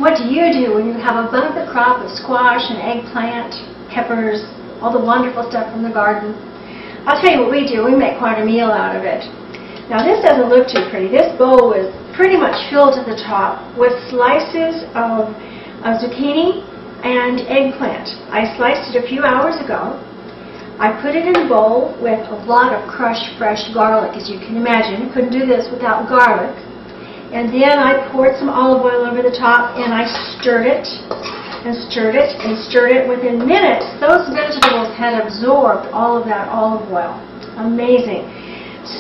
What do you do when you have a bumper crop of squash and eggplant, peppers, all the wonderful stuff from the garden? I'll tell you what we do. We make quite a meal out of it. Now this doesn't look too pretty. This bowl was pretty much filled to the top with slices of zucchini and eggplant. I sliced it a few hours ago. I put it in a bowl with a lot of crushed fresh garlic, as you can imagine. Couldn't do this without garlic. And then I poured some olive oil over the top, and I stirred it and stirred it and stirred it. Within minutes, those vegetables had absorbed all of that olive oil. Amazing.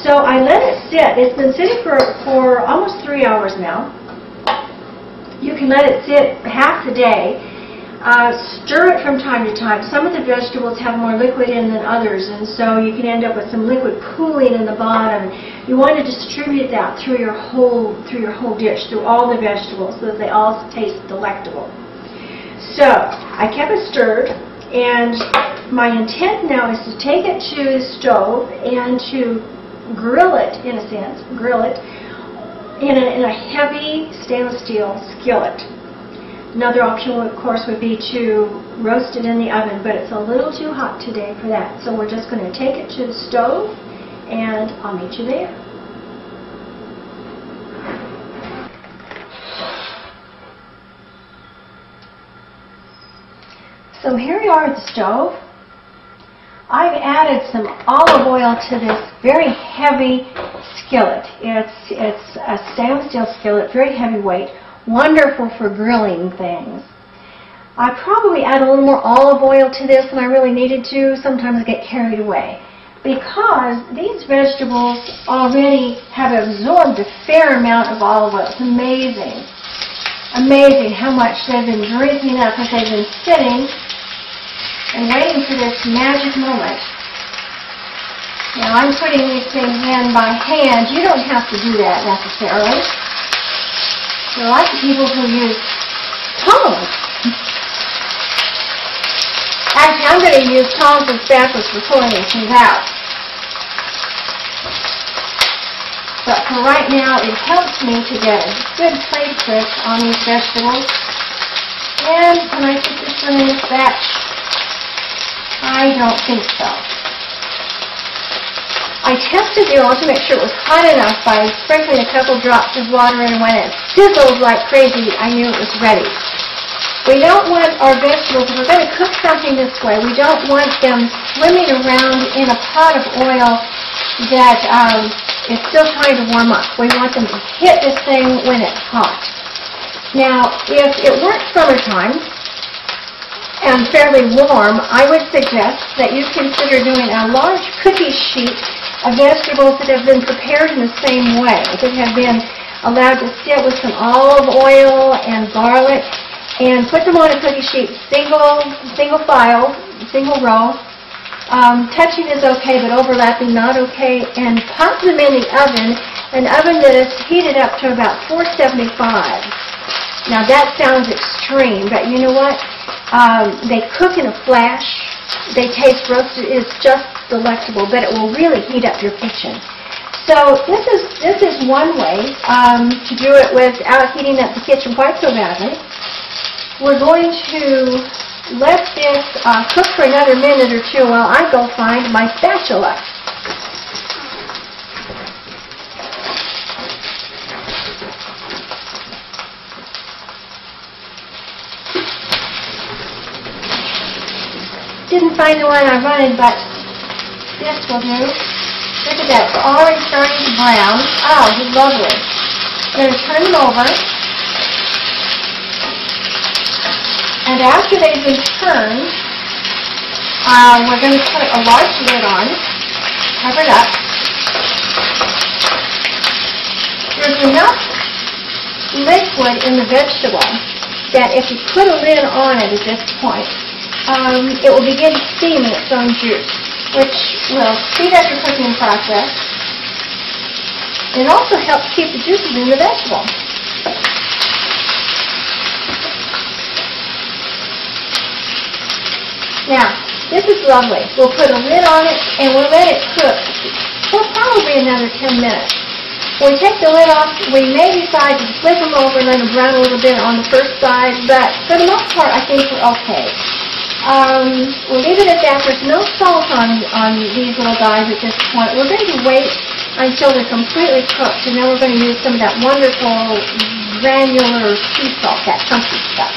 So I let it sit. It's been sitting for almost 3 hours now. You can let it sit half the day. Stir it from time to time. Some of the vegetables have more liquid in than others, and so you can end up with some liquid pooling in the bottom. You want to distribute that through your whole dish, through all the vegetables, so that they all taste delectable. So I kept it stirred, and my intent now is to take it to the stove and to grill it, in a sense, in a heavy stainless steel skillet. Another option, of course, would be to roast it in the oven, but it's a little too hot today for that. So we're just going to take it to the stove, and I'll meet you there. So here we are at the stove. I've added some olive oil to this very heavy skillet. It's a stainless steel skillet, very heavyweight. Wonderful for grilling things. I probably add a little more olive oil to this than I really needed to. Sometimes I get carried away because these vegetables already have absorbed a fair amount of olive oil. It's amazing. Amazing how much they've been drinking up as they've been sitting and waiting for this magic moment. Now I'm putting these things in by hand. You don't have to do that necessarily. There are lots of people who use tongs. Actually, I'm going to use tongs and spatulas for pulling these things out. But for right now, it helps me to get a good plate grip on these vegetables. And can I put this one in this batch? I don't think so. I tested the oil to make sure it was hot enough by sprinkling a couple drops of water, and when it sizzled like crazy, I knew it was ready. We don't want our vegetables, if we're going to cook something this way, we don't want them swimming around in a pot of oil that is still trying to warm up. We want them to hit this thing when it's hot. Now, if it weren't summertime and fairly warm, I would suggest that you consider doing a large cookie sheet of vegetables that have been prepared in the same way, that have been allowed to sit with some olive oil and garlic, and put them on a cookie sheet, single file, single row. Touching is okay, but overlapping not okay, and pop them in the oven, an oven that is heated up to about 475. Now that sounds extreme, but you know what? They cook in a flash. They taste roasted. It's just delectable, but it will really heat up your kitchen. So this is one way to do it without heating up the kitchen quite so badly. We're going to let this cook for another minute or two while I go find my spatula. Didn't find the one I wanted, but this will do. Look at that, it's already starting to brown. Oh, lovely. I'm going to turn them over. And after they've been turned, we're going to put a large lid on, cover it up. There's enough liquid in the vegetable that if you put a lid on it at this point, it will begin to steam in its own juice, which will speed up your cooking process. It also helps keep the juices in the vegetable. Now, this is lovely. We'll put a lid on it and we'll let it cook for probably another 10 minutes. When we take the lid off, we may decide to flip them over and let them brown a little bit on the first side, but for the most part, I think we're okay. We'll leave it at that. There's no salt on these little guys at this point. We're going to wait until they're completely cooked, and then we're going to use some of that wonderful granular sea salt, that chunky stuff.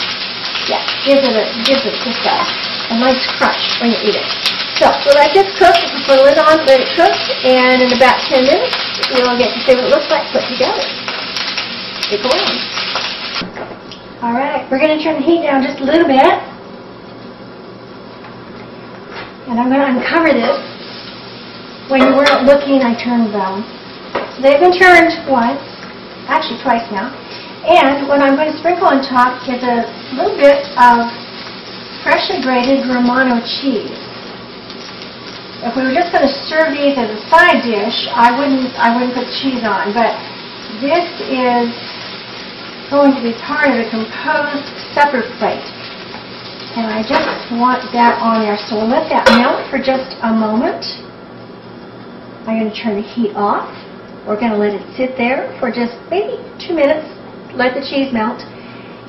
Yeah, gives it just a nice crunch when you eat it. So we'll let this cook. We'll put the lid on, let it cook, and in about 10 minutes, we'll get to see what it looks like put together. Stick around. All right, we're going to turn the heat down just a little bit. And I'm going to uncover this. When you weren't looking, I turned them. So they've been turned once, actually twice now. And what I'm going to sprinkle on top is a little bit of freshly grated Romano cheese. If we were just going to serve these as a side dish, I wouldn't put cheese on. But this is going to be part of a composed supper plate. And I just want that on there. So we'll let that melt for just a moment. I'm going to turn the heat off. We're going to let it sit there for just maybe 2 minutes. Let the cheese melt.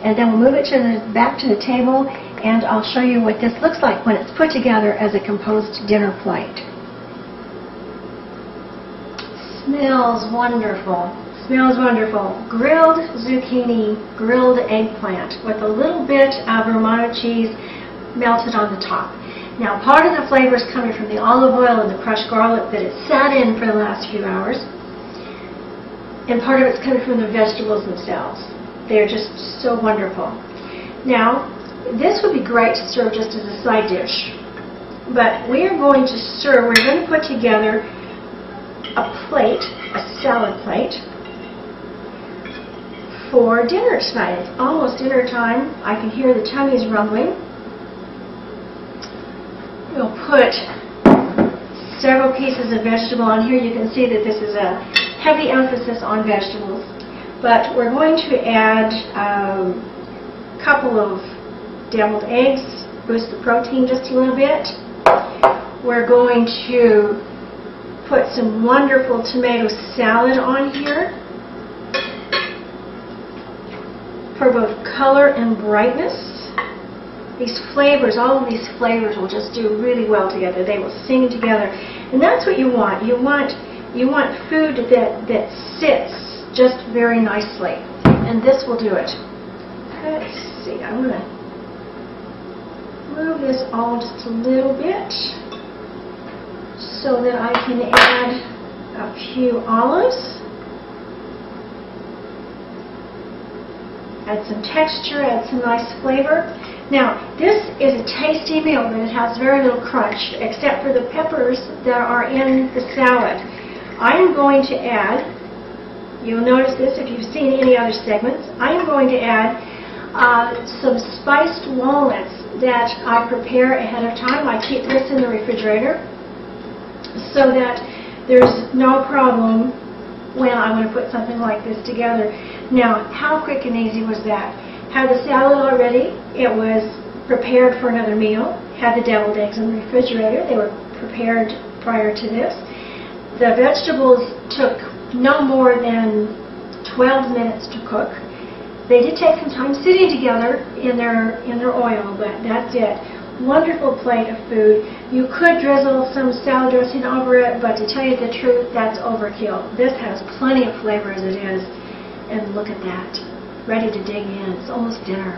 And then we'll move it back to the table. And I'll show you what this looks like when it's put together as a composed dinner plate. Smells wonderful. Smells wonderful. Grilled zucchini, grilled eggplant with a little bit of Romano cheese melted on the top. Now, part of the flavor is coming from the olive oil and the crushed garlic that it sat in for the last few hours. And part of it's coming from the vegetables themselves. They're just so wonderful. Now, this would be great to serve just as a side dish. But we are going to serve, we're going to put together a plate, a salad plate, for dinner tonight. It's almost dinner time. I can hear the tummies rumbling. We'll put several pieces of vegetable on here. You can see that this is a heavy emphasis on vegetables. But we're going to add a couple of deviled eggs, boost the protein just a little bit. We're going to put some wonderful tomato salad on here for both color and brightness. These flavors, all of these flavors will just do really well together. They will sing together. And that's what you want. You want food that sits just very nicely. And this will do it. Let's see, I'm going to move this all just a little bit so that I can add a few olives. Add some texture, add some nice flavor. Now, this is a tasty meal, but it has very little crunch, except for the peppers that are in the salad. I am going to add, you'll notice this if you've seen any other segments, I am going to add some spiced walnuts that I prepare ahead of time. I keep this in the refrigerator so that there's no problem when I want to put something like this together. Now, how quick and easy was that? Had the salad already. It was prepared for another meal. Had the deviled eggs in the refrigerator. They were prepared prior to this. The vegetables took no more than 12 minutes to cook. They did take some time sitting together in their oil, but that's it. Wonderful plate of food. You could drizzle some salad dressing over it, but to tell you the truth, that's overkill. This has plenty of flavor as it is. And look at that. Ready to dig in. It's almost dinner.